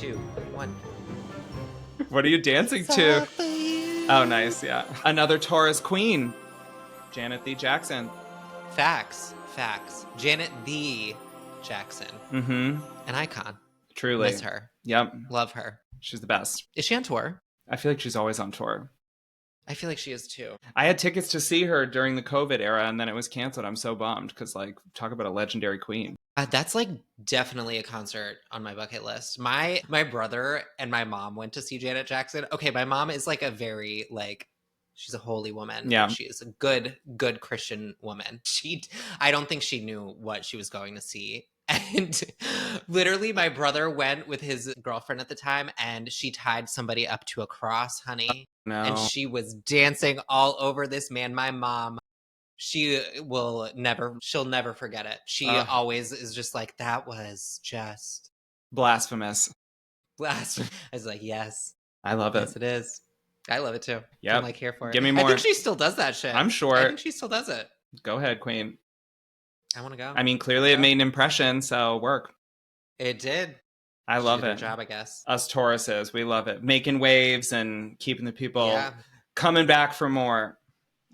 2, 1. What are you dancing to? Oh, nice. Yeah. Another Taurus queen. Janet the Jackson. Facts. Janet the Jackson. Mm-hmm. An icon. Truly. Miss her. Yep. Love her. She's the best. Is she on tour? I feel like she's always on tour. I feel like she is too. I had tickets to see her during the COVID era, and then it was canceled. I'm so bummed because, like, talk about a legendary queen. That's like definitely a concert on my bucket list. My brother and my mom went to see Janet Jackson. Okay, my mom is like a very like she's a holy woman. Yeah. She is a good Christian woman. I don't think she knew what she was going to see. And literally my brother went with his girlfriend at the time and she tied somebody up to a cross, honey. No. And she was dancing all over this man. My mom, she'll never forget it. She always is just like, that was just blasphemous. I was like, yes. I love it. Yes, it is. I love it too. Yeah. I'm like here for it. Give me more. I think she still does that shit. I'm sure. I think she still does it. Go ahead, queen. I want to go. I mean, clearly it made an impression, so work. It did. I love it. it. Job, I guess. Us Tauruses, we love it. Making waves and keeping the people coming back for more.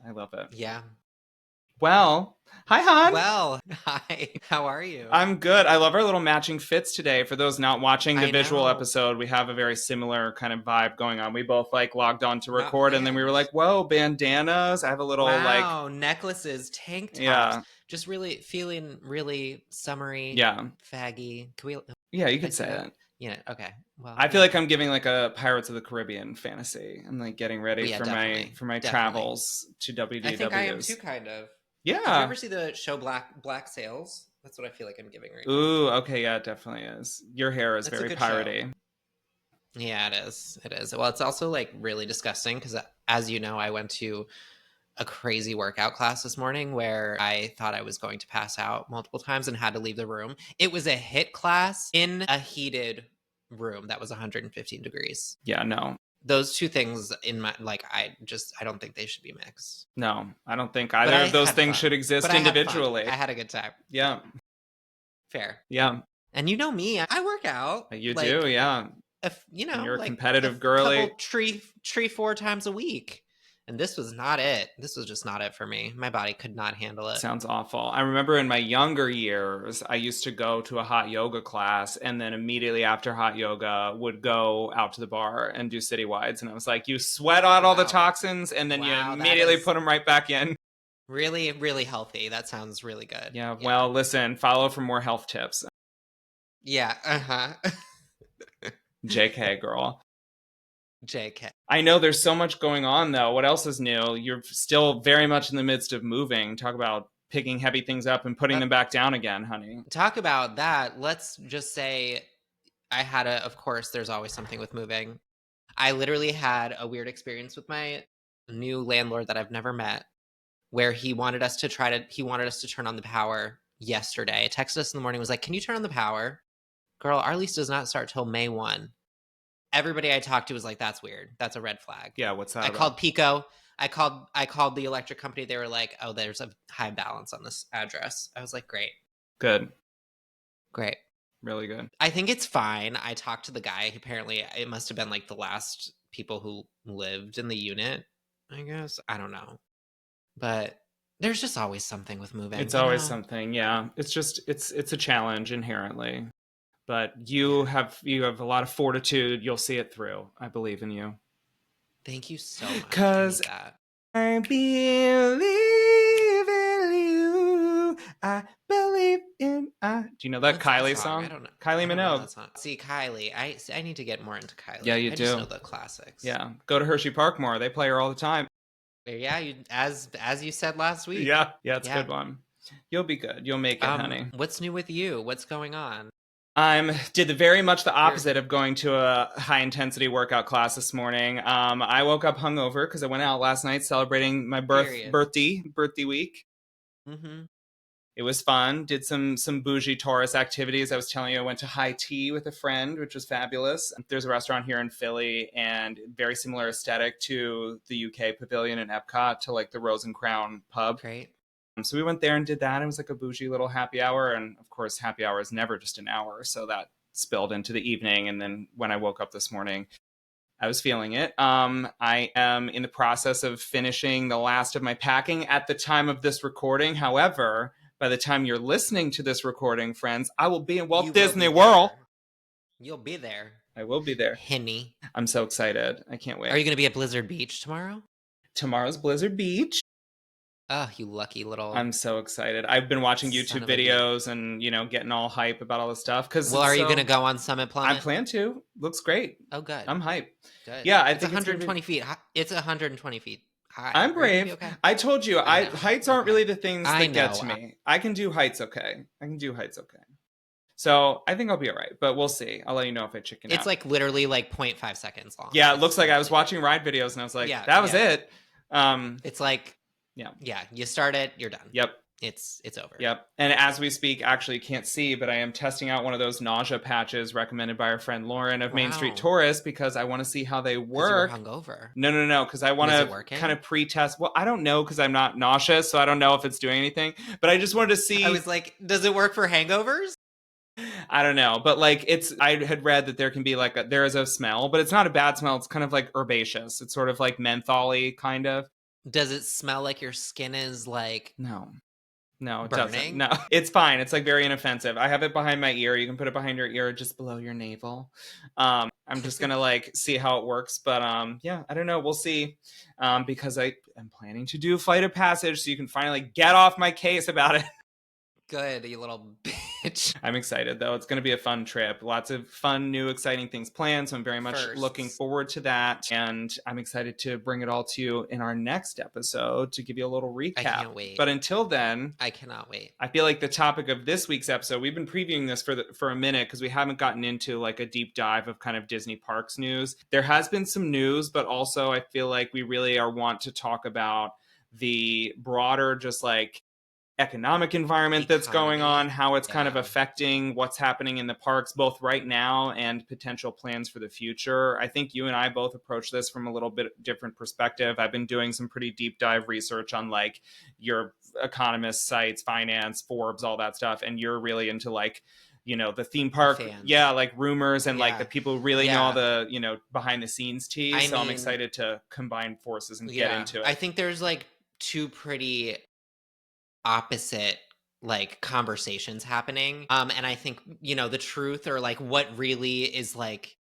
I love it. Yeah. Well, hi, hon. Well, hi. How are you? I'm good. I love our little matching fits today. For those not watching the visual know. episode, we have a very similar kind of vibe going on. We both like logged on to record, and then we were like, "Whoa, bandanas!" I have a little necklaces, tank tops. Yeah. Just really feeling really summery. Yeah. Faggy. Can we? Yeah, you could say that. Yeah. Okay. Well, I feel like I'm giving like a Pirates of the Caribbean fantasy. I'm like getting ready for my travels to WDWs. I think I am too, kind of. Yeah. Did you ever see the show Black Sails? That's what I feel like I'm giving right now. Ooh, okay, yeah, it definitely is. Your hair is very piratey. Yeah, it is. It is. Well, it's also like really disgusting because, as you know, I went to a crazy workout class this morning where I thought I was going to pass out multiple times and had to leave the room. It was a HIIT class in a heated room that was 115 degrees. Yeah, no. Those two things in my I don't think they should be mixed. No, I don't think either of those things should exist individually. I had a good time. Yeah. Fair. Yeah. And you know me, I work out. You do, yeah. If you're a competitive girly. Couple 4 times a week. And this was not it. This was just not it for me. My body could not handle it. Sounds awful. I remember in my younger years, I used to go to a hot yoga class and then immediately after hot yoga would go out to the bar and do citywides. And I was like, you sweat out all the toxins and then you immediately put them right back in. Really, really healthy. That sounds really good. Yeah. Well, listen, follow for more health tips. Yeah. JK, girl. JK. I know there's so much going on, though. What else is new? You're still very much in the midst of moving. Talk about picking heavy things up and putting them back down again, honey. Talk about that. Let's just say of course, there's always something with moving. I literally had a weird experience with my new landlord that I've never met where he wanted us to turn on the power yesterday. Texted us in the morning, was like, can you turn on the power? Girl, our lease does not start till May 1. Everybody I talked to was like, that's weird. That's a red flag. Yeah, what's that? I called Pico. I called the electric company. They were like, oh, there's a high balance on this address. I was like, great. Good. Great. Really good. I think it's fine. I talked to the guy. Apparently, it must have been like the last people who lived in the unit, I guess. I don't know. But there's just always something with moving. It's always something, yeah. It's just, it's a challenge inherently. But you have a lot of fortitude. You'll see it through. I believe in you. Thank you so much. Because I believe in you. I believe in I. Do you know that Kylie song? I don't know. Kylie Minogue. See, Kylie. I need to get more into Kylie. Yeah, you do. I just know the classics. Yeah. Go to Hershey Park more. They play her all the time. Yeah, as you said last week. Yeah, it's a good one. You'll be good. You'll make it, honey. What's new with you? What's going on? Did very much the opposite of going to a high intensity workout class this morning. I woke up hungover because I went out last night celebrating my birthday week. Mm-hmm. It was fun. Did some bougie Taurus activities. I was telling you, I went to high tea with a friend, which was fabulous. There's a restaurant here in Philly and very similar aesthetic to the UK Pavilion in Epcot, to like the Rose and Crown pub. Great. So we went there and did that. It was like a bougie little happy hour. And of course, happy hour is never just an hour. So that spilled into the evening. And then when I woke up this morning, I was feeling it. I am in the process of finishing the last of my packing at the time of this recording. However, by the time you're listening to this recording, friends, I will be in Walt Disney World. You'll be there. I will be there. Henny. I'm so excited. I can't wait. Are you going to be at Blizzard Beach tomorrow? Tomorrow's Blizzard Beach. Oh, you lucky little... I'm so excited. I've been watching YouTube videos and, getting all hype about all this stuff. Well, are you going to go on Summit Plummet? I plan to. Looks great. Oh, good. I'm hyped. Good. Yeah, I think it's 120 feet. It's 120 feet high. I'm brave. Okay? I told you, heights aren't really the things that get to me. I can do heights okay. So I think I'll be all right, but we'll see. I'll let you know if I chicken out. It's like literally like 0.5 seconds long. Yeah, it looks like I was watching ride videos and I was like, that was it. It's like, yeah, you start it, you're done. Yep. It's over. Yep. And as we speak, actually you can't see, but I am testing out one of those nausea patches recommended by our friend Lauren of Main Street Tourist because I want to see how they work. You were hungover. No, because I want to kind of pre-test. Well, I don't know because I'm not nauseous, so I don't know if it's doing anything. But I just wanted to see. I was like, does it work for hangovers? I don't know, but like I had read that there can be like there is a smell, but it's not a bad smell. It's kind of like herbaceous. It's sort of like mentholy kind of. Does it smell like your skin is like No, it burning? doesn't. No, it's fine. It's like very inoffensive. I have it behind my ear. You can put it behind your ear, just below your navel. I'm just gonna like see how it works, but yeah, I don't know. We'll see. Because I am planning to do Flight of Passage, so you can finally get off my case about it. Good, you little bitch. I'm excited, though. It's going to be a fun trip. Lots of fun, new, exciting things planned. So I'm very much looking forward to that. And I'm excited to bring it all to you in our next episode to give you a little recap. I can't wait. But until then, I cannot wait. I feel like the topic of this week's episode, we've been previewing this for a minute because we haven't gotten into like a deep dive of kind of Disney parks news. There has been some news, but also I feel like we really want to talk about the broader just like economic environment that's going on, how it's kind of affecting what's happening in the parks, both right now and potential plans for the future. I think you and I both approach this from a little bit different perspective. I've been doing some pretty deep dive research on like your economist sites, finance, Forbes, all that stuff. And you're really into like, the theme park, like rumors and like the people who really know all the, behind the scenes tea. So I'm excited to combine forces and get into it. I think there's like two pretty opposite like conversations happening, and I think the truth or like what really is like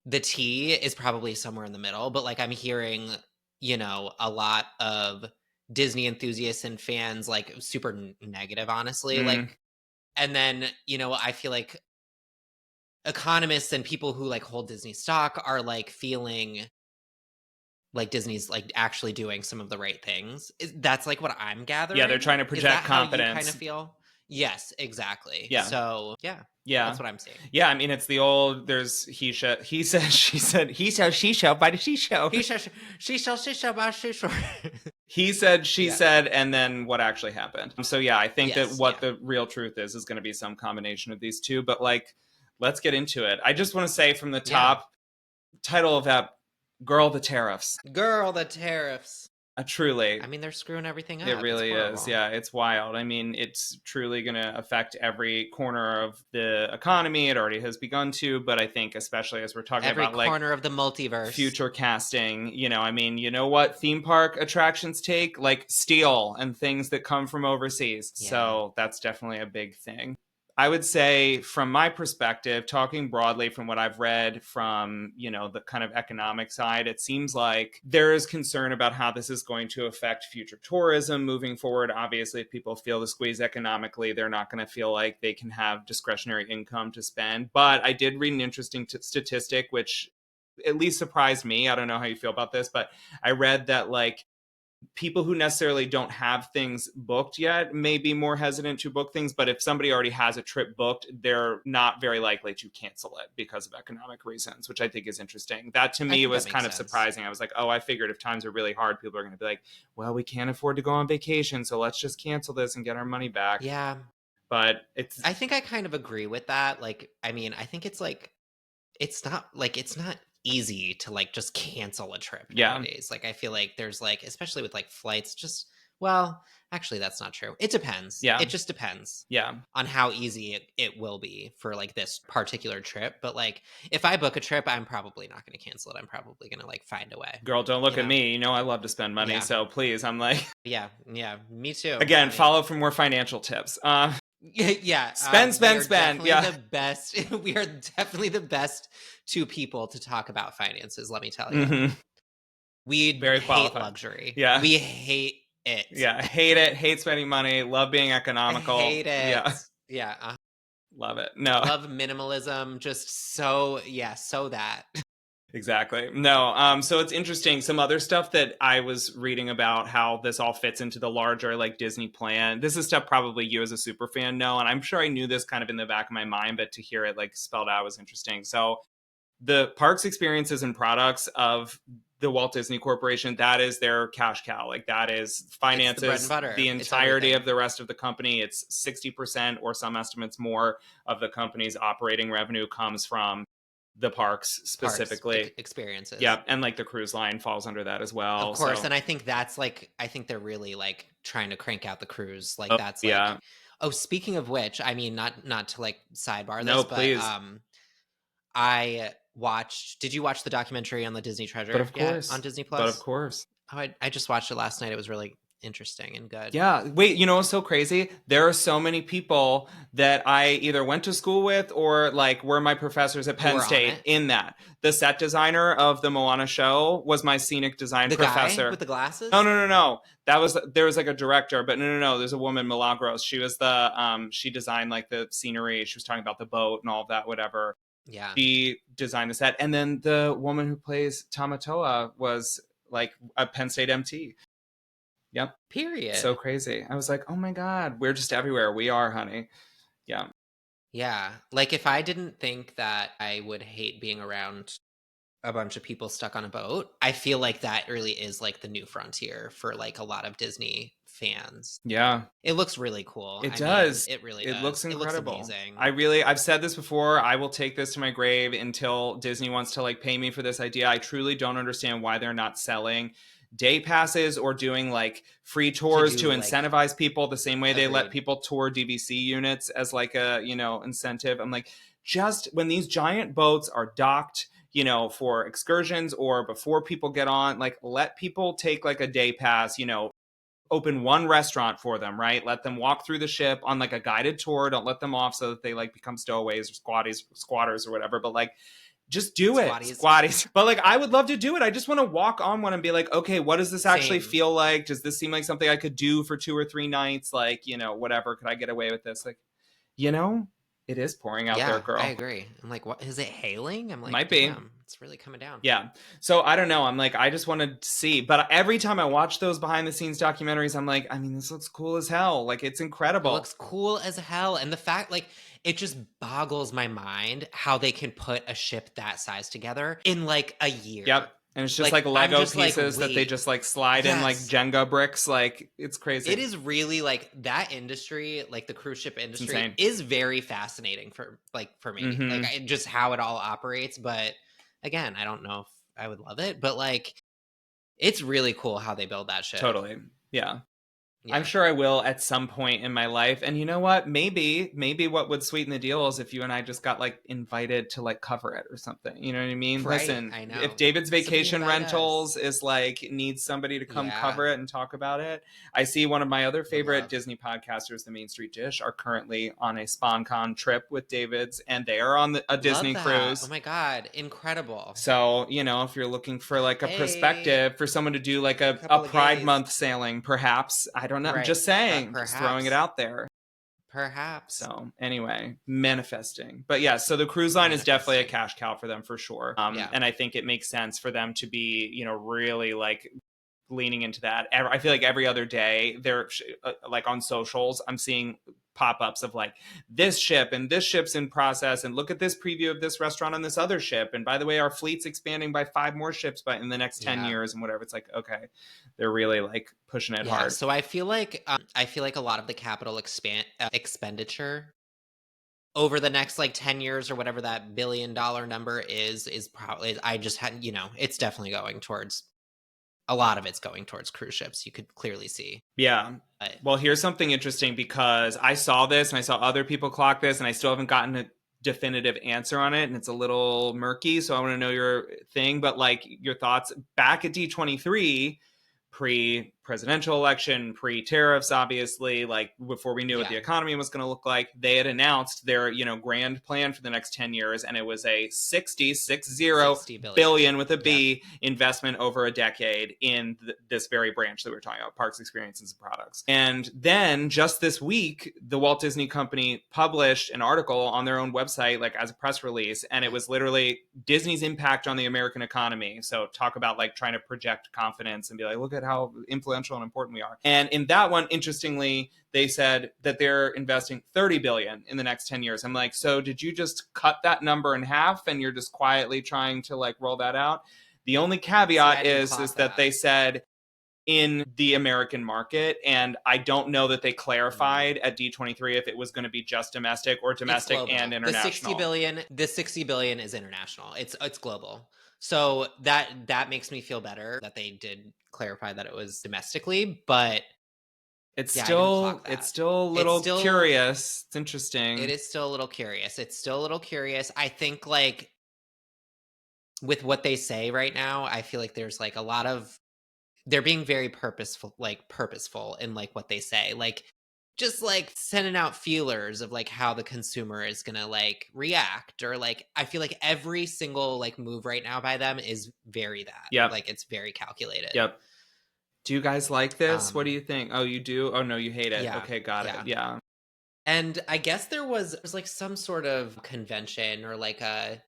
the tea is probably somewhere in the middle, but like I'm hearing a lot of Disney enthusiasts and fans like super negative, honestly. Like, and then I feel like economists and people who like hold Disney stock are like feeling like Disney's like actually doing some of the right things. That's like what I'm gathering. Yeah, they're trying to project confidence. How you kind of feel? Yes, exactly. Yeah. So yeah, that's what I'm seeing. Yeah, I mean it's the old. There's he said, she said, he said, she showed by the she show. He said, she showed by she show. He said, she said, and then what actually happened. So yeah, I think that what the real truth is going to be some combination of these two. But like, let's get into it. I just want to say from the top, title of that. Girl, the tariffs. Truly. I mean, they're screwing everything up. It really is. Yeah, it's wild. I mean, it's truly going to affect every corner of the economy. It already has begun to, but I think especially as we're talking about like every corner of the multiverse, future casting, I mean, you know what theme park attractions take? Like steel and things that come from overseas. Yeah. So that's definitely a big thing. I would say from my perspective, talking broadly from what I've read from, the kind of economic side, it seems like there is concern about how this is going to affect future tourism moving forward. Obviously, if people feel the squeeze economically, they're not going to feel like they can have discretionary income to spend. But I did read an interesting statistic, which at least surprised me. I don't know how you feel about this, but I read that like people who necessarily don't have things booked yet may be more hesitant to book things, but if somebody already has a trip booked, they're not very likely to cancel it because of economic reasons, which I think is interesting. That to me was kind of surprising. I was like, I figured if times are really hard, people are going to be like, well, we can't afford to go on vacation, so let's just cancel this and get our money back. Yeah. But I think I kind of agree with that. Like, I mean, I think it's like, it's not easy to like just cancel a trip nowadays. Like I feel like there's like, especially with like flights, just Well, actually, that's not true. It depends. Yeah. It just depends Yeah. on how easy it will be for like this particular trip. But like, if I book a trip, I'm probably not going to cancel it. I'm probably going to like find a way. Girl, don't You look at know? me. You know I love to spend money, Yeah. so please, I'm like, Yeah. Yeah. Me too. again, I mean, follow for more financial tips. yeah. Spend, We spend, are spend. definitely Yeah. the best. We are definitely the best two people to talk about finances. Let me tell you. Hmm. We Very hate qualified. luxury. Yeah. We hate it. Yeah. Hate it. Hate spending money. Love being I economical. hate it. Yeah. Yeah. Love it. No. Love minimalism. Just so, yeah, so that. Exactly. No. So it's interesting. Some other stuff that I was reading about how this all fits into the larger like Disney plan. This is stuff probably you as a super fan know, and I'm sure I knew this kind of in the back of my mind, but to hear it like spelled out was interesting. So the parks, experiences, and products of the Walt Disney Corporation, that is their cash cow. Like that is It's the bread and finances butter. the It's entirety everything. of the rest of the company. It's 60% or some estimates more of the company's operating revenue comes from the parks Parks, specifically. experiences. Yeah, and like the cruise line falls under that as Of well. course. So, And I think that's like, I think they're really like trying to crank out the cruise. Like oh that's like, yeah, oh, speaking of which, I mean, not to like sidebar no, this, but please, I watched, did you watch the documentary on the Disney but Treasure of yet on course, Disney but of Plus? course. Oh, I just watched it last night. It was really interesting and good. Yeah. Wait, you know what's so crazy? There are so many people that I either went to school with or like were my professors at Who Penn were on State it? in that. The set designer of the Moana show was my scenic design The guy professor. with the No, glasses? no, no, no. There was like a director, but no, no, no. There's a woman, Milagros. She was the she designed like the scenery. She was talking about the boat and all of that, whatever. Yeah. She designed the set. And then the woman who plays Tamatoa was like a Penn State MT. Yep. So Period. crazy. I was like, oh my God, we're just everywhere. We are, honey. Yeah. Yeah. Like if I didn't think that I would hate being around a bunch of people stuck on a boat, I feel like that really is like the new frontier for like a lot of Disney fans. Yeah. It looks really cool. It I mean, does. it really It looks does. It looks incredible. amazing. I've said this before. I will take this to my grave until Disney wants to like pay me for this idea. I truly don't understand why they're not selling day passes or doing like free To tours to do like incentivize people the same way they let agreed. people tour DVC units as like a, incentive. I'm like, just when these giant boats are docked, for excursions or before people get on, like let people take like a day pass, open one restaurant for them, right? Let them walk through the ship on like a guided tour. Don't let them off so that they like become stowaways or squatters or whatever. But like, just do it, Squatties. squatties. But like, I would love to do it. I just want to walk on one and be like, okay, what does this actually Same. feel like? Does this seem like something I could do for 2 or 3 nights? Like, whatever. Could I get away with this? Like, you know, it is pouring out there, Yeah, I girl. agree. I'm like, what is it hailing? I'm like, Might be. damn, it's really coming down. Yeah. So I don't know. I'm like, I just want to see. But every time I watch those behind the scenes documentaries, I'm like, I mean, this looks cool as hell. Like, it's It incredible. looks cool as hell. And the fact, like, it just boggles my mind how they can put a ship that size together in like a year. Yep. And it's just like I'm Lego just like, pieces that they wait, just like slide in like yes. Jenga bricks. Like, it's crazy. It is really like that industry, like the cruise ship industry, insane. is very fascinating for me. Mhm. Like just how it all operates. But again, I don't know if I would love it, but like it's really cool how they build that ship. Totally. Yeah. Yeah. I'm sure I will at some point in my life. And you know what? Maybe what would sweeten the deal is if you and I just got like invited to like cover it or something. You know what I mean? Right, Listen, I know. if David's Somebody Vacation invite Rentals us. is like needs somebody to come Yeah. cover it and talk about it. I see one of my other favorite love. Disney podcasters, the Main Street Dish, are currently on a SpawnCon trip with David's, and they are on a Disney Love that. cruise. Oh my God, incredible. So, if you're looking for like a Hey. perspective for someone to do like a Couple of Pride gays. Month sailing, perhaps. I don't know. I'm Right. just saying, just Perhaps. throwing it out there. Perhaps. So anyway, manifesting. But yeah, so the cruise line is definitely a cash cow for them for sure. Yeah. And I think it makes sense for them to be, really like leaning into that. I feel like every other day they're like on socials, I'm seeing pop-ups of like this ship and this ship's in process, and look at this preview of this restaurant on this other ship, and by the way, our fleet's expanding by 5 more ships in the next 10 years and whatever. It's like, okay, they're really like pushing it hard. So I feel like a lot of the capital expenditure over the next like 10 years or whatever that $1 billion number is probably, I just had, it's definitely going towards a lot of it's going towards cruise ships. You could clearly see. Yeah. But Well, here's something interesting because I saw this and I saw other people clock this, and I still haven't gotten a definitive answer on it, and it's a little murky. So I want to know your thing, but like your thoughts back at D23, pre-presidential election, pre-tariffs, obviously, like before we knew what yeah, the economy was going to look like, they had announced their, grand plan for the next 10 years, and it was a 60 billion with a yeah. B investment over a decade in this very branch that we were talking about, parks, experiences, and products. And then just this week, the Walt Disney Company published an article on their own website, like as a press release, and it was literally Disney's impact on the American economy. So talk about like trying to project confidence and be like, look at how influential and important we are. And in that one, interestingly, they said that they're investing 30 billion in the next 10 years. I'm like, so did you just cut that number in half and you're just quietly trying to like roll that out? The only caveat is that they said in the American market, and I don't know that they clarified at D23 if it was going to be just domestic or domestic and international. The 60 billion is international. It's global. So that makes me feel better that they did clarify that it was domestically, but it's yeah, still a little curious. It's interesting. It is still a little curious. I think like with what they say right now, I feel like there's like a lot of they're being very purposeful in like what they say. Like just like sending out feelers of like how the consumer is going to like react, or like I feel like every single like move right now by them is very that. Yep. Like it's very calculated. Yep. Do you guys like this? What do you think? Oh, you do? Oh no, you hate it. Yeah, Okay, got it. Yeah. And I guess there was like some sort of convention or like I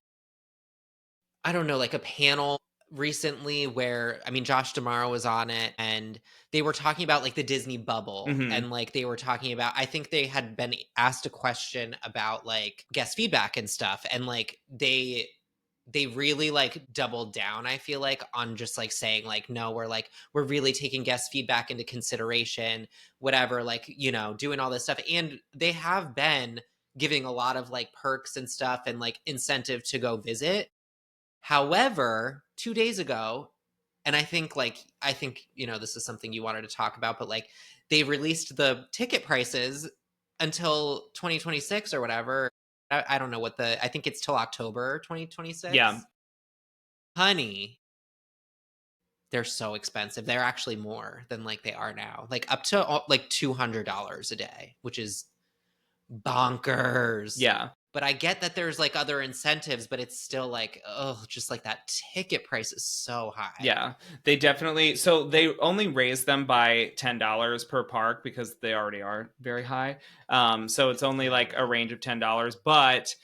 don't know, like a panel recently where I mean Josh D'Amaro was on it, and they were talking about like the Disney bubble, and like they were talking about, I think they had been asked a question about like guest feedback and stuff, and like they really like doubled down, I feel like, on just like saying like no, we're really taking guest feedback into consideration, whatever, like doing all this stuff, and they have been giving a lot of like perks and stuff and like incentive to go visit. However, 2 days ago, and I think this is something you wanted to talk about, but like they released the ticket prices until 2026 or whatever. I don't know I think it's till October 2026. Yeah. Honey, they're so expensive. They're actually more than like they are now. Like up to like $200 a day, which is bonkers. Yeah. But I get that there's like other incentives, but it's still like, oh, just like that ticket price is so high. Yeah, they definitely. So they only raised them by $10 per park because they already are very high. So it's only like a range of $10, but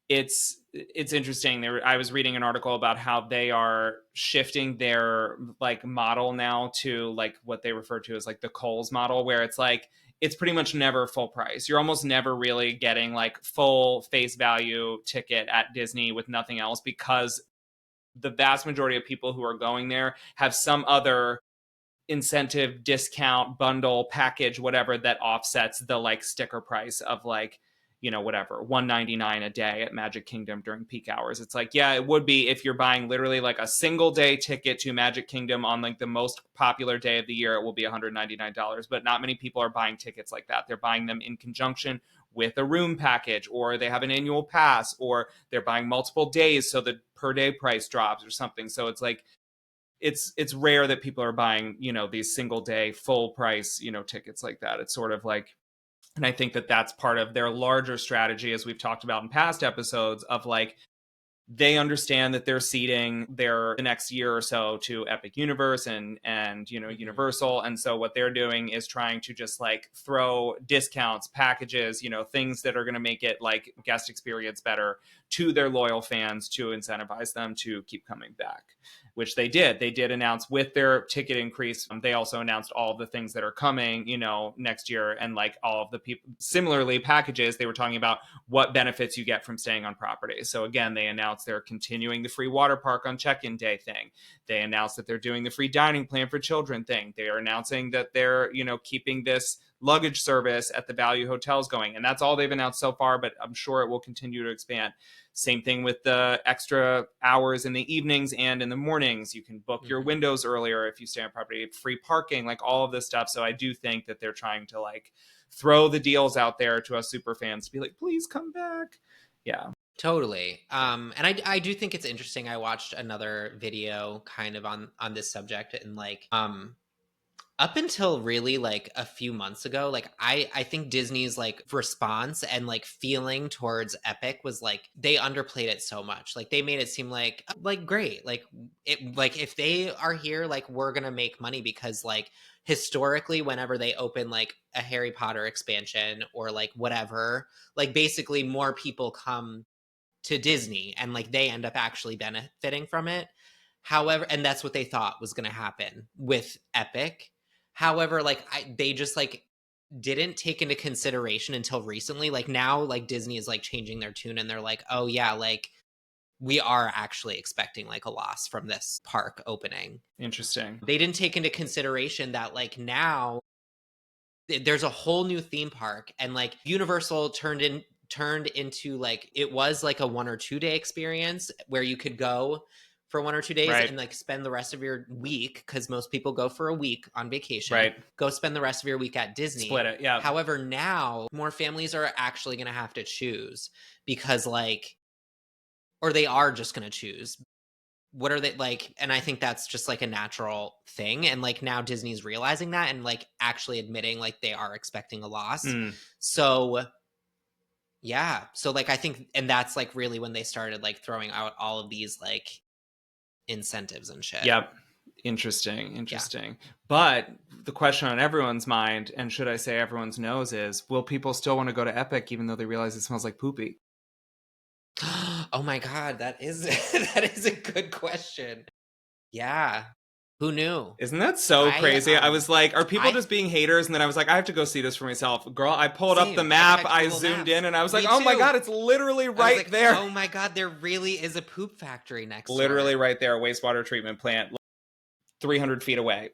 it's interesting. I was reading an article about how they are shifting their like model now to like what they refer to as like the Kohl's model, where it's like it's pretty much never full price. You're almost never really getting like full face value ticket at Disney with nothing else, because the vast majority of people who are going there have some other incentive, discount, bundle, package, whatever, that offsets the like sticker price of like, whatever, $199 a day at Magic Kingdom during peak hours. It's like, yeah, it would be if you're buying literally like a single day ticket to Magic Kingdom on like the most popular day of the year, it will be $199. But not many people are buying tickets like that. They're buying them in conjunction with a room package, or they have an annual pass, or they're buying multiple days so the per day price drops or something. So it's like, it's rare that people are buying, these single day full price, tickets like that. It's sort of like, and I think that that's part of their larger strategy, as we've talked about in past episodes, of like, they understand that they're seeding the next year or so to Epic Universe and Universal, and so what they're doing is trying to just like throw discounts, packages, things that are going to make it like guest experience better to their loyal fans to incentivize them to keep coming back, which they did. They did announce with their ticket increase. They also announced all of the things that are coming, next year, and like all of the people. Similarly, packages, they were talking about what benefits you get from staying on property. So again, they announced they're continuing the free water park on check-in day thing. They announced that they're doing the free dining plan for children thing. They are announcing that they're, keeping this luggage service at the value hotels going. And that's all they've announced so far, but I'm sure it will continue to expand. Same thing with the extra hours in the evenings and in the mornings. You can book your windows earlier if you stay on property, free parking, like all of this stuff. So I do think that they're trying to like throw the deals out there to us super fans to be like, please come back. Yeah. Totally. And I do think it's interesting. I watched another video kind of on this subject, and like up until really like a few months ago, like I think Disney's like response and like feeling towards Epic was like they underplayed it so much. Like they made it seem like great. Like it, like if they are here, like we're gonna make money, because like historically whenever they open like a Harry Potter expansion or like whatever, like basically more people come to Disney and like they end up actually benefiting from it. However, and that's what they thought was going to happen with Epic. However, like they just like didn't take into consideration until recently. Like now, like Disney is like changing their tune, and they're like, oh yeah, like we are actually expecting like a loss from this park opening. Interesting. They didn't take into consideration that like now there's a whole new theme park, and like Universal turned into like it was like a 1 or 2 day experience where you could go for 1 or 2 days Right. and like spend the rest of your week, because most people go for a week on vacation, Right. go spend the rest of your week at Disney. Split it. Yeah. However, now more families are actually going to have to choose, because like, or they are just going to choose what are they like. And I think that's just like a natural thing, and like now Disney's realizing that and like actually admitting like they are expecting a loss. So yeah, so like I think, and that's like really when they started like throwing out all of these like incentives and shit. Yep. Interesting. Yeah. But the question on everyone's mind, and should I say everyone's nose, is will people still want to go to Epic even though they realize it smells like poopy? Oh my god, that is that is a good question. Yeah. Who knew? Isn't that so crazy? I was like, are people I just being haters? And then I was like, I have to go see this for myself. Girl, I pulled up the same. map, checked I Google zoomed Maps. in, and I was like, Me oh my too. God, it's literally I was right like, there. oh my god, there really is a poop factory next Literally door. right there, a wastewater treatment plant, 300 feet away.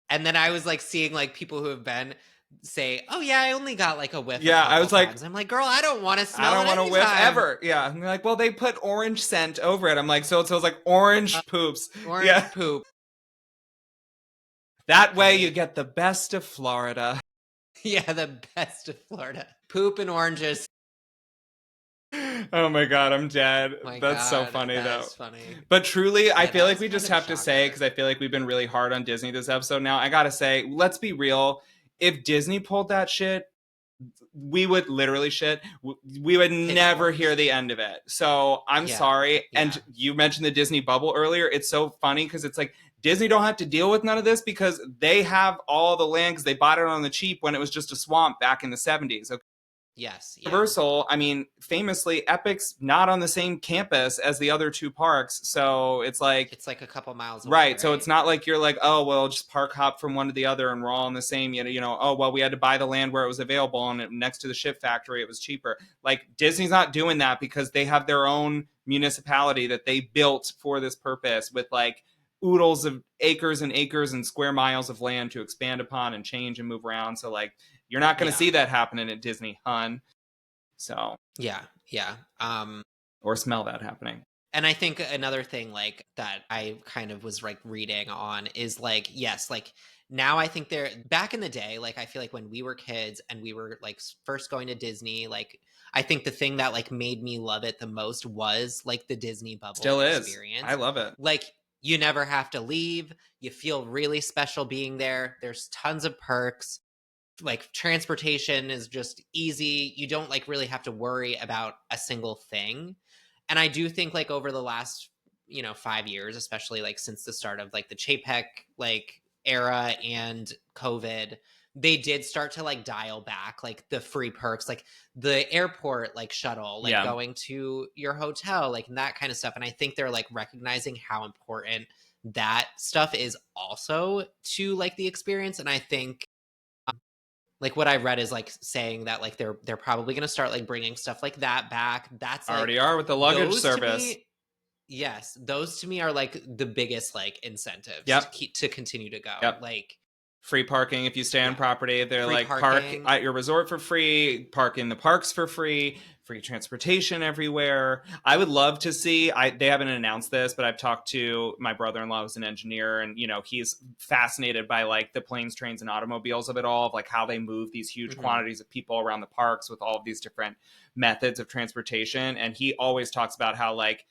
And then I was like seeing like people who have been say, oh yeah, I only got like a whiff a Yeah, I couple was like, times. I'm like, girl, I don't want to smell I don't it want to whiff anytime. ever. Yeah. And they're like, well, they put orange scent over it. I'm like, so it smells like orange poops. Orange poop. That way you get the best of Florida. Yeah, the best of Florida. Poop and oranges. Oh my God, I'm dead. My That's so God, funny that though. is funny. But truly, I Yeah, feel that like was we kind just of a have to say, shocker. because I feel like we've been really hard on Disney this episode now. I gotta say, let's be real. If Disney pulled that shit, we would literally shit. We would never hear the end of it. So I'm sorry. Yeah. And you mentioned the Disney bubble earlier. It's so funny because it's like Disney don't have to deal with none of this because they have all the land because they bought it on the cheap when it was just a swamp back in the 70s. Okay. Yes. Yeah. Universal, I mean, famously, Epic's not on the same campus as the other two parks. So it's like a couple miles away. Right. So it's not like you're like, oh, well, just park hop from one to the other and we're all in the same, oh, well, we had to buy the land where it was available and next to the ship factory, it was cheaper. Like Disney's not doing that because they have their own municipality that they built for this purpose with like oodles of acres and acres and square miles of land to expand upon and change and move around. So like, you're not going to see that happening at Disney, hun. So yeah. Or smell that happening. And I think another thing like that I kind of was like reading on is like, yes, like now I think they're back in the day, like I feel like when we were kids and we were like first going to Disney, like I think the thing that like made me love it the most was like the Disney bubble Still experience. Is. I love it. Like you never have to leave. You feel really special being there. There's tons of perks. Like transportation is just easy. You don't like really have to worry about a single thing. And I do think like over the last 5 years, especially like since the start of like the Chapek like era and COVID, they did start to like dial back like the free perks, like the airport like shuttle, like going to your hotel, like and that kind of stuff. And I think they're like recognizing how important that stuff is also to like the experience. And I think like what I read is like saying that like they're probably going to start like bringing stuff like that back. That's like, already are with the luggage service. Yes, those to me are like the biggest like incentives to continue to go. Like Free parking if you stay on Yeah. property. They're Free like, park parking. at your resort for free, park in the parks for free, free transportation everywhere. I would love to see, they haven't announced this, but I've talked to my brother-in-law who's an engineer, and he's fascinated by like the planes, trains, and automobiles of it all, of like how they move these huge Mhm. quantities of people around the parks with all of these different methods of transportation. And he always talks about how like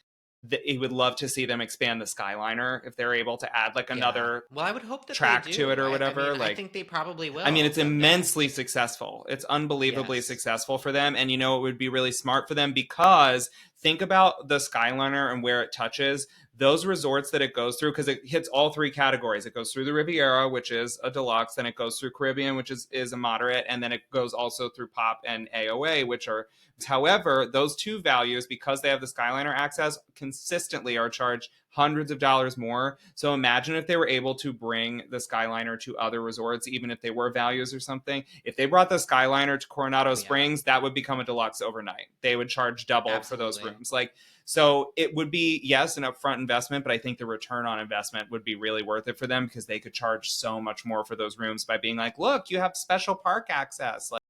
he would love to see them expand the Skyliner if they're able to add like Yeah. another Well, I would hope that they track to it do. or I whatever. mean, I Like, think they probably I mean, will it's someday. immensely successful. It's unbelievably Yes. successful for them. And it would be really smart for them, because think about the Skyliner and where it touches those resorts that it goes through, because it hits all three categories. It goes through the Riviera, which is a deluxe, then it goes through Caribbean, which is a moderate, and then it goes also through Pop and AOA, which are, however, those two values, because they have the Skyliner access, consistently are charged hundreds of dollars more. So imagine if they were able to bring the Skyliner to other resorts, even if they were values or something. If they brought the Skyliner to Coronado Oh, yeah. Springs, that would become a deluxe overnight. They would charge double for those Absolutely. rooms. Like, so it would be, yes, an upfront investment, but I think the return on investment would be really worth it for them, because they could charge so much more for those rooms by being like, look, you have special park access. Like,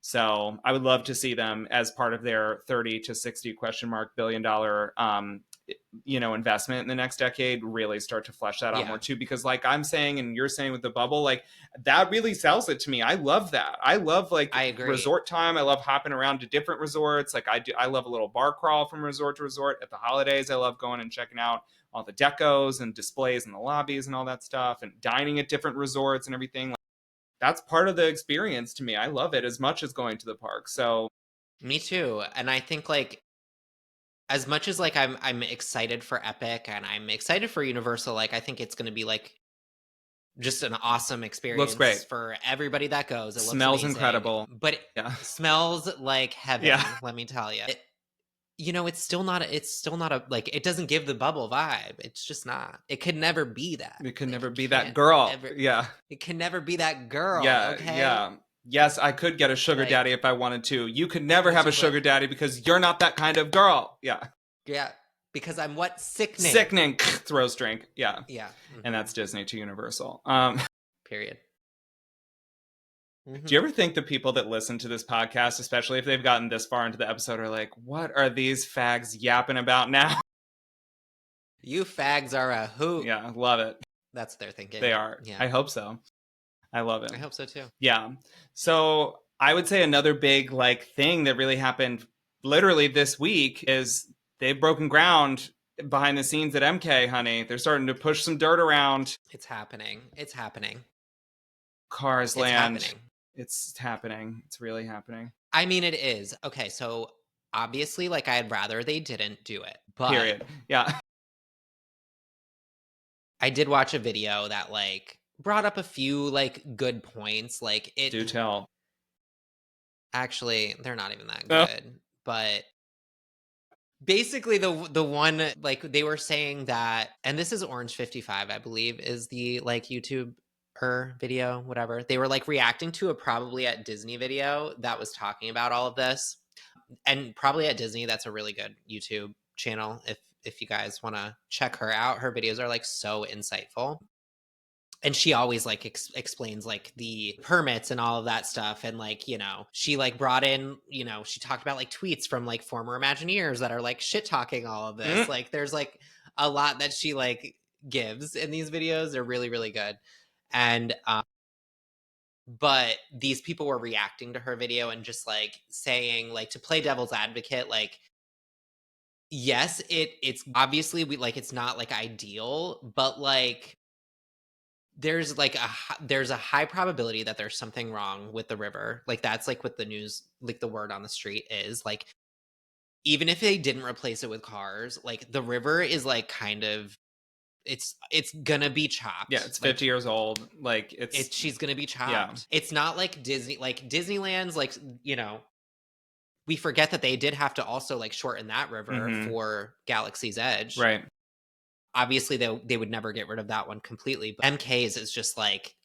so I would love to see them as part of their 30 to 60 $1 billion investment in the next decade, really start to flesh that out Yeah. more too. Because like I'm saying, and you're saying with the bubble, like that really sells it to me. I love that. I love like I agree. resort time. I love hopping around to different resorts. Like I love a little bar crawl from resort to resort. At the holidays, I love going and checking out all the decos and displays in the lobbies and all that stuff, and dining at different resorts and everything. Like, that's part of the experience to me. I love it as much as going to the park. So Me too. And I think like as much as like I'm excited for Epic and I'm excited for Universal, like I think it's going to be like just an awesome looks great. experience for everybody that goes. It looks Smells amazing, incredible. but it Yeah. smells like Yeah. heaven, let me tell you. It's still not a like it doesn't give the bubble vibe. It's just not. It could never be that. It could Like never it be that can't girl. ever Yeah. it can never be that girl, Yeah. okay? Yeah. Yes, I could get a sugar Like daddy if I wanted to. You could never it's have a just like sugar daddy because you're not that kind of girl. Yeah. yeah, because I'm what sickening. Sickening. Throws drink. Yeah. Yeah. And that's Disney to Universal. Period. Do you Mhm. ever think the people that listen to this podcast, especially if they've gotten this far into the episode, are like, what are these fags yapping about now? You fags are a hoot. Yeah, love it. That's what they're thinking. They are. Yeah. I hope so. I love it. I hope so too. Yeah. So I would say another big like thing that really happened literally this week is they've broken ground behind the scenes at MK, honey. They're starting to push some dirt around. It's happening. It's happening. Cars It's land. happening. It's happening. It's really happening. I mean, it is. Okay, so obviously, like, I'd rather they didn't do it, but Period. Yeah. I did watch a video that, like, brought up a few, like, good points. Like, Do tell. actually, they're not even that Oh. good, but basically, the one, like, they were saying that, and this is Orange 55, I believe, is the, like, YouTube video, whatever. They were, like, reacting to a Probably at Disney video that was talking about all of this. And Probably at Disney, that's a really good YouTube channel if you guys want to check her out. Her videos are like so insightful. And she always like explains like the permits and all of that stuff. And like, she like brought in, she talked about like tweets from like former Imagineers that are like shit talking all of this. Like there's like a lot that she like gives in these videos. They're really, really good. And but these people were reacting to her video and just like saying like, to play devil's advocate, like, yes, it's obviously it's not like ideal, but like there's like there's a high probability that there's something wrong with the river. Like that's like what the news, like the word on the street is. Like even if they didn't replace it with cars, like the river is like kind of it's gonna be chopped. Yeah, it's Like, 50 years old. Like she's gonna be chopped. Yeah. It's not like Disney, like Disneyland's like, we forget that they did have to also like shorten that river for Galaxy's Edge. Right. Obviously they would never get rid of that one completely, but MK's is just like,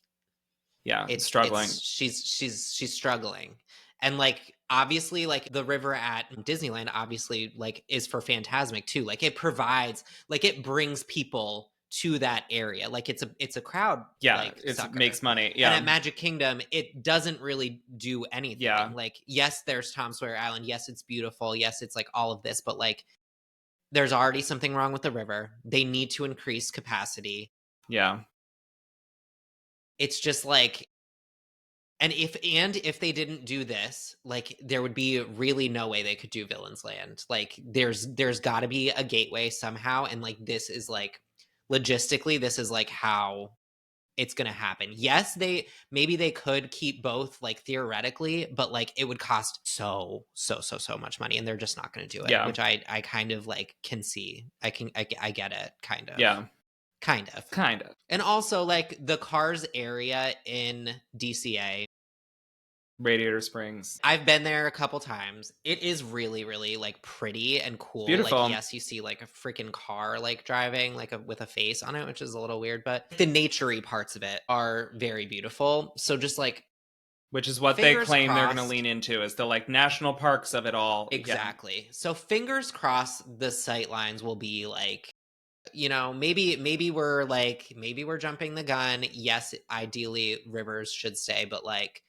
yeah, it's struggling. She's struggling. And like obviously like the river at Disneyland obviously like is for Phantasmic too. Like it provides, like it brings people to that area. Like it's a crowd like it sucker. makes money. And at Magic Kingdom, it doesn't really do anything. Yeah. Like, yes, there's Tom Sawyer Island. Yes, it's beautiful. Yes, it's like all of this, but like there's already something wrong with the river. They need to increase capacity. Yeah. It's just like, and if they didn't do this, like there would be really no way they could do Villains Land. Like there's got to be a gateway somehow, and like this is like logistically, this is like how it's gonna happen. Yes, maybe they could keep both, like theoretically, but like it would cost so much money, and they're just not gonna do it. Yeah. Which I kind of like can see. I get it, kind of. Yeah. Kind of. And also like the Cars area in DCA, Radiator Springs. I've been there a couple times. It is really, really like pretty and cool. Beautiful. Like, yes, you see like a freaking car like driving like with a face on it, which is a little weird, but the naturey parts of it are very beautiful. So just like, which is what they claim they're going to crossed. lean into, is the like national parks of it all. Exactly. Yeah. So fingers crossed the sight lines will be like, you know, maybe we're jumping the gun. Yes, ideally rivers should stay, but like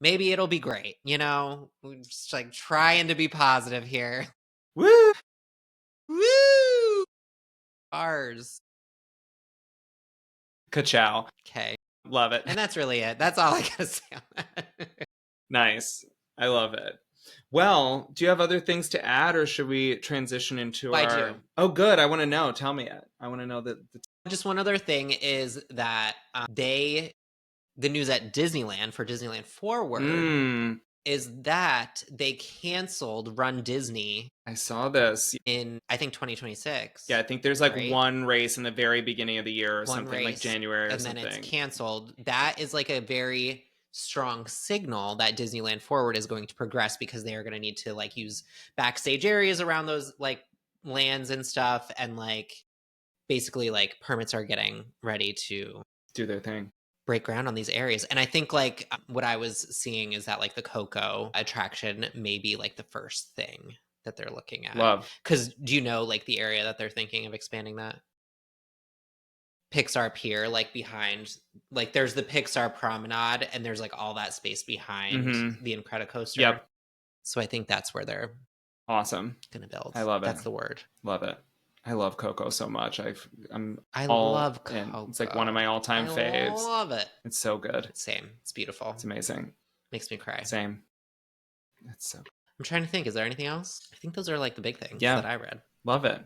maybe it'll be great, you know? We're just like trying to be positive here. Woo! Woo! Ours. Ka-chow. Okay. Love it. And that's really it. That's all I gotta say on that. Nice. I love it. Well, do you have other things to add, or should we transition into I do. Oh, good. I want to know. Tell me it. I want to know that. Just one other thing is that the news at Disneyland for Disneyland Forward is that they canceled Run Disney. I saw this in, I think, 2026. Yeah, I think there's like one race in the very beginning of the year or something, like January or something. And then it's canceled. That is like a very strong signal that Disneyland Forward is going to progress, because they are going to need to like use backstage areas around those like lands and stuff, and like basically like permits are getting ready to do their thing, break ground on these areas. And I think like what I was seeing is that like the Coco attraction may be like the first thing that they're looking at. Love. Because do you know like the area that they're thinking of expanding that? Pixar Pier, like behind, like there's the Pixar Promenade, and there's like all that space behind the Incredicoaster. Yep. So I think that's where they're awesome gonna build. I love it. That's the word. Love it. I love Coco so much. I love Coco. It's like one of my all-time faves. I love it. It's so good. Same. It's beautiful. It's amazing. Makes me cry. Same. It's so. I'm trying to think. Is there anything else? I think those are like the big things that I read. Love it.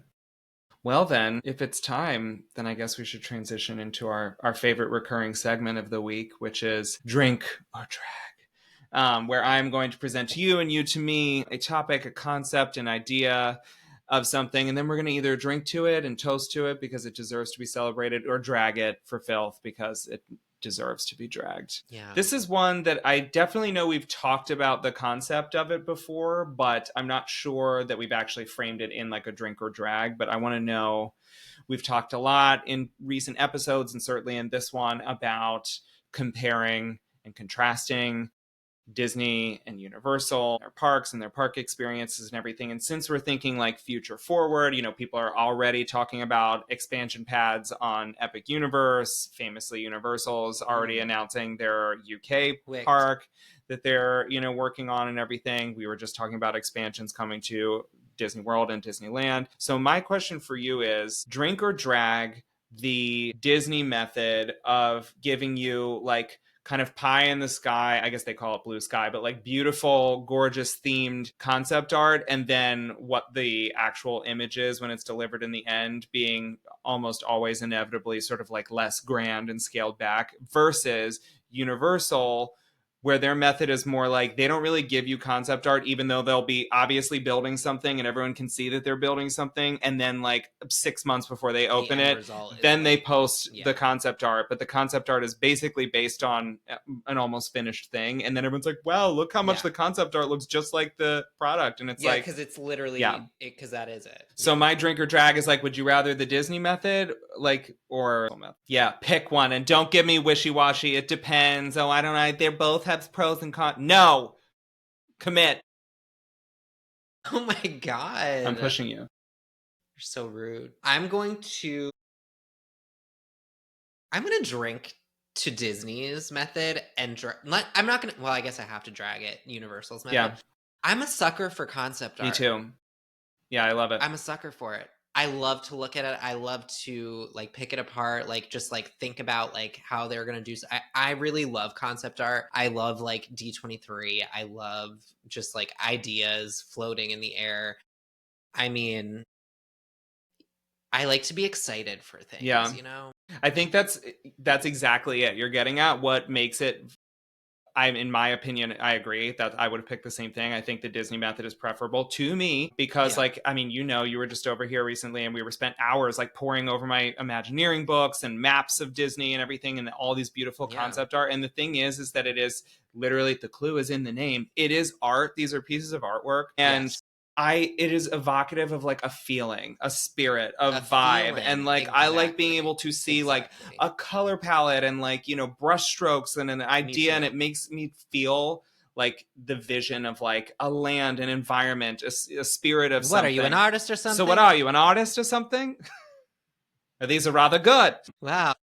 Well, then, if it's time, then I guess we should transition into our favorite recurring segment of the week, which is Drink or Drag, where I'm going to present to you and you to me a topic, a concept, an idea of something, and then we're going to either drink to it and toast to it because it deserves to be celebrated, or drag it for filth because it deserves to be dragged. Yeah. This is one that I definitely know we've talked about the concept of it before, but I'm not sure that we've actually framed it in like a drink or drag. But I want to know, we've talked a lot in recent episodes and certainly in this one about comparing and contrasting Disney and Universal, their parks and their park experiences and everything. And since we're thinking like future forward, you know, people are already talking about expansion pads on Epic Universe. Famously, Universal's already announcing their UK park that they're, you know, working on and everything. We were just talking about expansions coming to Disney World and Disneyland. So my question for you is, drink or drag the Disney method of giving you like kind of pie in the sky, I guess they call it blue sky, but like beautiful, gorgeous themed concept art, and then what the actual image is when it's delivered in the end being almost always inevitably sort of like less grand and scaled back, versus Universal, where their method is more like they don't really give you concept art, even though they'll be obviously building something and everyone can see that they're building something. And then like 6 months before they open it, then they post the concept art. But the concept art is basically based on an almost finished thing. And then everyone's like, wow, look how much the concept art looks just like the product. And it's like, because it's literally, because that is it. So my drink or drag is like, would you rather the Disney method, like, or pick one and don't give me wishy-washy. It depends. Oh, I don't know. They both have pros and cons. No, commit. Oh my God. I'm pushing you. You're so rude. I'm going to I'm gonna drink to Disney's method and I'm not gonna. Well, I guess I have to drag it Universal's method. Yeah, I'm a sucker for concept me art. too. Yeah, I love it. I'm a sucker for it. I love to look at it. I love to like pick it apart, like just like think about like how they're gonna do. I really love concept art. I love like D23. I love just like ideas floating in the air. I mean, I like to be excited for things, Yeah. you know? I think that's exactly it. You're getting at what makes it. I'm in my opinion, I agree that I would have picked the same thing. I think the Disney method is preferable to me because, Yeah. like, I mean, you were just over here recently, and we were spent hours like poring over my Imagineering books and maps of Disney and everything, and all these beautiful Yeah. concept art. And the thing is that it is literally, the clue is in the name. It is art. These are pieces of artwork, and Yes. it is evocative of like a feeling, a spirit, a A vibe. And feeling. like I like being Exactly. able to see like Exactly. a color palette and like, brush strokes and an Me idea, and too. it makes me feel like the vision of like a land, an environment, a spirit of What are you, an something. artist or So what something? are you, an artist or something? These are rather good. Wow.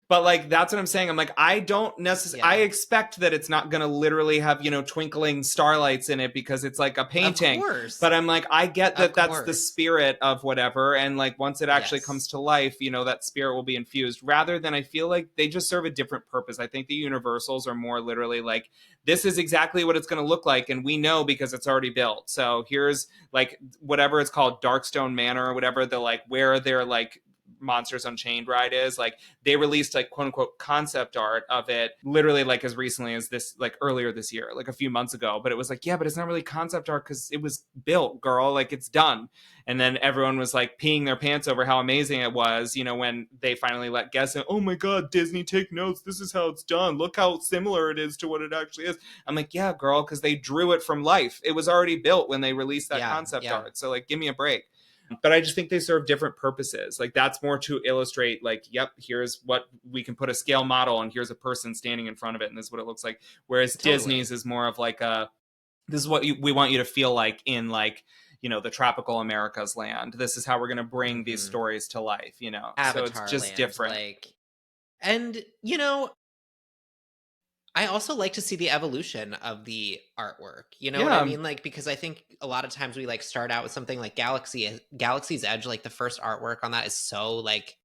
But like that's what I'm saying. I'm like, I don't necessarily. I Yeah. expect that it's not going to literally have twinkling starlights in it because it's like a Of painting. course. But I'm like, I get Of that that's the course. spirit of whatever, and like once it actually Yes. comes to life, that spirit will be infused. Rather than, I feel like they just serve a different purpose. I think the Universals are more literally like, this is exactly what it's going to look like, and we know because it's already built. So here's like whatever it's called, Darkstone Manor or whatever, the like where they're like Monsters Unchained ride is, like they released like quote unquote concept art of it literally like as recently as this, like earlier this year, like a few months ago. But it was like, yeah, but it's not really concept art because it was built, girl, like it's done. And then everyone was like peeing their pants over how amazing it was, when they finally let guess it. Oh my god, Disney, take notes, this is how it's done, look how similar it is to what it actually is. I'm like, yeah, girl, because they drew it from life. It was already built when they released that Yeah. concept Yeah. art. So like, give me a break. But I just think they serve different purposes. Like that's more to illustrate like, yep, here's what we can put a scale model and here's a person standing in front of it and this is what it looks like. Whereas Totally. Disney's is more of like this is what we want you to feel like in like, the tropical America's land. This is how we're going to bring these Hmm. stories to life, so it's Avatar just land. different. Like, and, I also like to see the evolution of the artwork. You know what I Yeah. mean? Like, because I think a lot of times we like start out with something like Galaxy's Edge, like the first artwork on that is so like,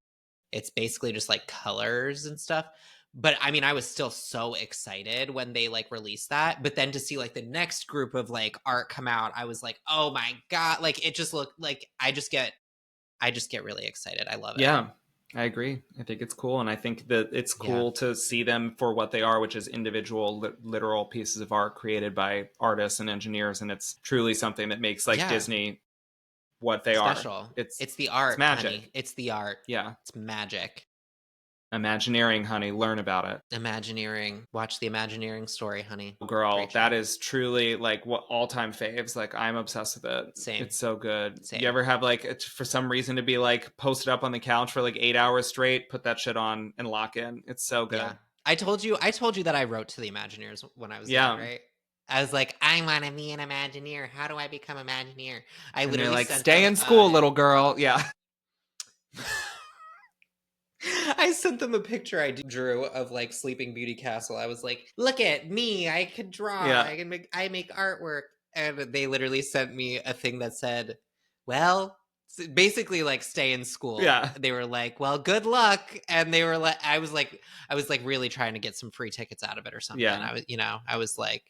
it's basically just like colors and stuff. But I mean, I was still so excited when they like released that. But then to see like the next group of like art come out, I was like, oh my God. Like it just looked like I just get really excited. I love it. Yeah, I agree. I think it's cool. And I think that it's Yeah. cool to see them for what they are, which is individual, literal pieces of art created by artists and engineers. And it's truly something that makes like Yeah. Disney what they are. Special. It's It's the it's art, honey. magic. It's the art. Yeah. It's magic. Imagineering, honey, learn about it. Imagineering. Watch the Imagineering story, honey. Girl, Great that show. is truly like what all-time faves. Like I'm obsessed with it. Same. It's so good. You Same. ever have like for some reason to be like posted up on the couch for like 8 hours straight, put that shit on and lock in. It's so Yeah. good. I told you that I wrote to the Imagineers when I was young, Yeah. right? I was like, I want to be an Imagineer. How do I become an Imagineer? I And they're literally like, sent stay them in school, little girl. Yeah. I sent them a picture I drew of like Sleeping Beauty Castle. I was like, "Look at me! I can draw. Yeah. I make artwork." And they literally sent me a thing that said, "Well, basically like stay in school." Yeah. They were like, "Well, good luck." And they were like I was like really trying to get some free tickets out of it or something. Yeah. I was like,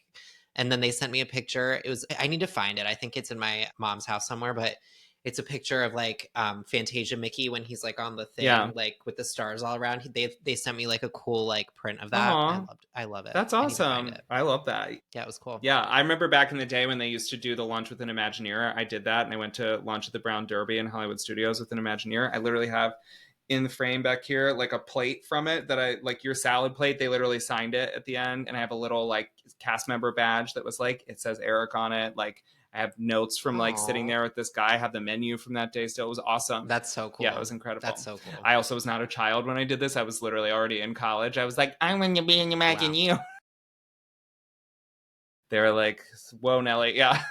and then they sent me a picture. I need to find it. I think it's in my mom's house somewhere, but it's a picture of like Fantasia Mickey when he's like on the Yeah. thing, like with the stars all around. They sent me like a cool like print of that. Aw. I love it. That's I need to find awesome. it. I love that. Yeah, it was cool. Yeah, I remember back in the day when they used to do the lunch with an Imagineer. I did that, and I went to lunch at the Brown Derby in Hollywood Studios with an Imagineer. I literally have in the frame back here like a plate from it that I like, your salad plate. They literally signed it at the end, and I have a little like cast member badge that was like, it says Erik on it. Like I have notes from like sitting Oh, there with this guy. I have the menu from that day still. It was awesome. that's so Yeah, it cool. was That's incredible. so cool. I also was not a child when I did this. I was literally already in college. I was like, I want to be an Wow. Imagineer. They were like, whoa, Nelly. Yeah.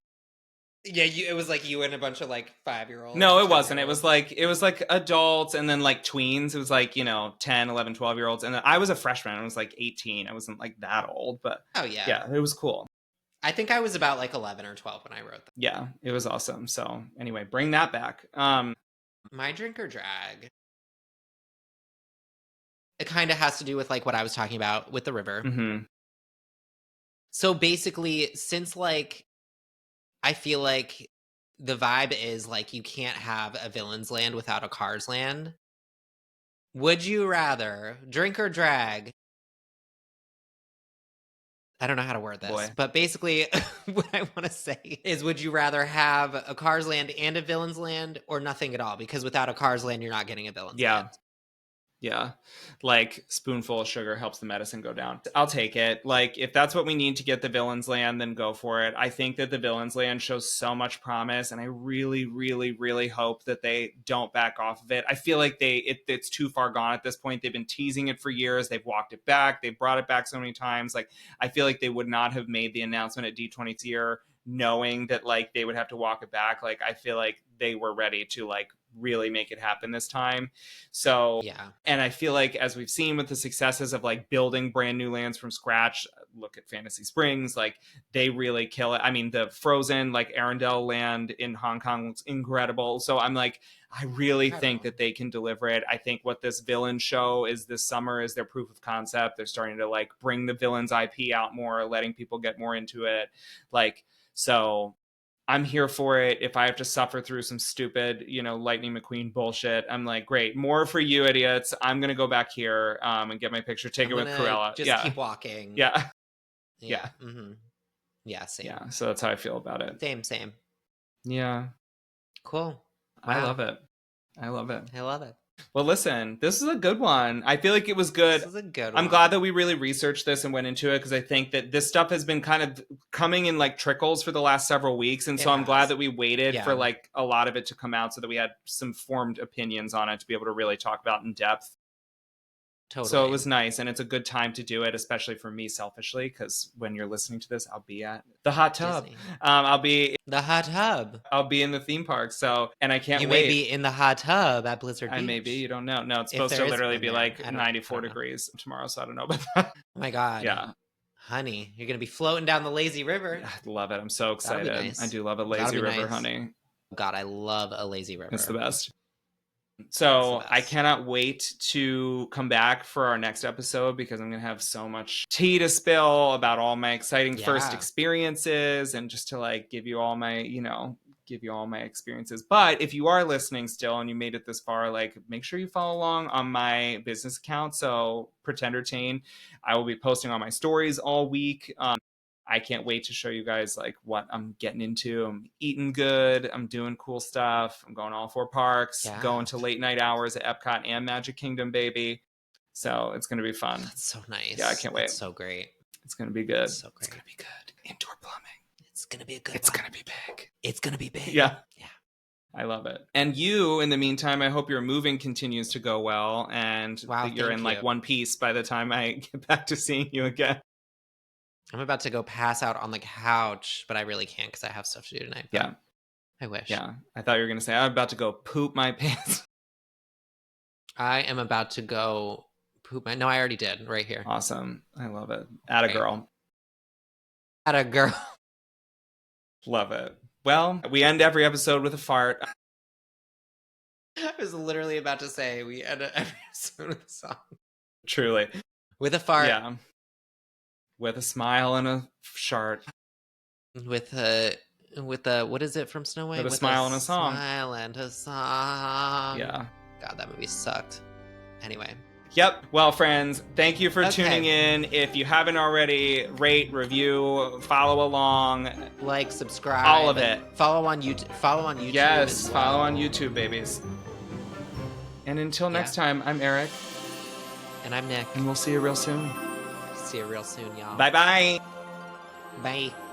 Yeah, it was like you and a bunch of like 5-year-olds. No, or it wasn't. 10-year-olds. It was like adults and then like tweens. It was like, 10, 11, 12-year-olds. And then I was a freshman. I was like 18. I wasn't like that old, but Oh yeah. yeah, it was cool. I think I was about like 11 or 12 when I wrote that. Yeah, it was awesome. So anyway, bring that back. My drink or drag. It kind of has to do with like what I was talking about with the river. Mm-hmm. So basically, since like I feel like the vibe is like you can't have a villain's land without a Cars land. Would you rather drink or drag? I don't know how to word this, Boy. but basically, what I want to say is would you rather have a Cars land and a villain's land or nothing at all? Because without a Cars land, you're not getting a villain's land. Yeah. Like spoonful of sugar helps the medicine go down. I'll take it. Like if that's what we need to get the villain's land, then go for it. I think that the villain's land shows so much promise, and I really, really, really hope that they don't back off of it. I feel like it's too far gone at this point. They've been teasing it for years. They've walked it back. They've brought it back so many times. Like I feel like they would not have made the announcement at D20 this year knowing that like they would have to walk it back. Like I feel like they were ready to like really make it happen this time. So Yeah. And I feel like as we've seen with the successes of like building brand new lands from scratch, look at Fantasy Springs, like they really kill it. I mean, the Frozen like Arendelle land in Hong Kong looks incredible. So I'm like, I really think that they can deliver it. I think what this villain show is this summer is their proof of concept. They're starting to like bring the villain's IP out more, letting people get more into it. Like, so I'm here for it. If I have to suffer through some stupid, Lightning McQueen bullshit, I'm like, great, more for you idiots. I'm going to go back here and get my picture taken with Cruella. Just keep walking. Yeah. Yeah. Mm-hmm. Yeah, same. Yeah, so that's how I feel about it. Same. Yeah. Cool. Wow. I love it. I love it. Well, listen, this is a good one. I feel like it was good. This is a good one. I'm glad that we really researched this and went into it because I think that this stuff has been kind of coming in like trickles for the last several weeks. And so I'm glad that we waited for like a lot of it to come out so that we had some formed opinions on it to be able to really talk about in depth. Totally. So it was nice, and it's a good time to do it, especially for me selfishly, because when you're listening to this, I'll be at the hot tub. I'll be the hot tub. I'll be in the theme park. So, and I can't wait. You may be in the hot tub at Blizzard Beach. I may be. You don't know. No, it's supposed to literally be like 94 degrees tomorrow, so I don't know about that. Oh my god. Yeah. Honey, you're gonna be floating down the lazy river. I love it. I'm so excited. Nice. I do love a lazy river, honey. God, I love a lazy river. It's the best. So I cannot wait to come back for our next episode because I'm going to have so much tea to spill about all my exciting first experiences and just to like give you all my experiences. But if you are listening still and you made it this far, like make sure you follow along on my business account. So Pretendertain, I will be posting on my stories all week. I can't wait to show you guys like what I'm getting into. I'm eating good. I'm doing cool stuff. I'm going all 4 parks, going to late night hours at Epcot and Magic Kingdom, baby. So it's going to be fun. That's so nice. Yeah, I can't wait. That's so great. It's going to be good. So great. It's going to be good. Indoor plumbing. It's going to be a good It's going to be big. It's going to be big. Yeah. I love it. And you, in the meantime, I hope your moving continues to go well and that you're in like one piece by the time I get back to seeing you again. I'm about to go pass out on the couch, but I really can't because I have stuff to do tonight. Yeah. I wish. Yeah. I thought you were going to say, I'm about to go poop my pants. I am about to go poop my... No, I already did right here. Awesome. I love it. Atta girl. Atta girl. Love it. Well, we end every episode with a fart. I was literally about to say we end every episode with a song. Truly. With a fart. Yeah. With a smile and a shart. With a what is it from Snow White? With a smile and a song. Smile and a song. Yeah. God, that movie sucked. Anyway. Yep. Well, friends, thank you for tuning in. If you haven't already, rate, review, follow along, like, subscribe, all of it. Follow on YouTube. Yes, follow on YouTube, babies. And until next time, I'm Erik. And I'm Nick. And we'll see you real soon. See you real soon, y'all. Bye-bye. Bye.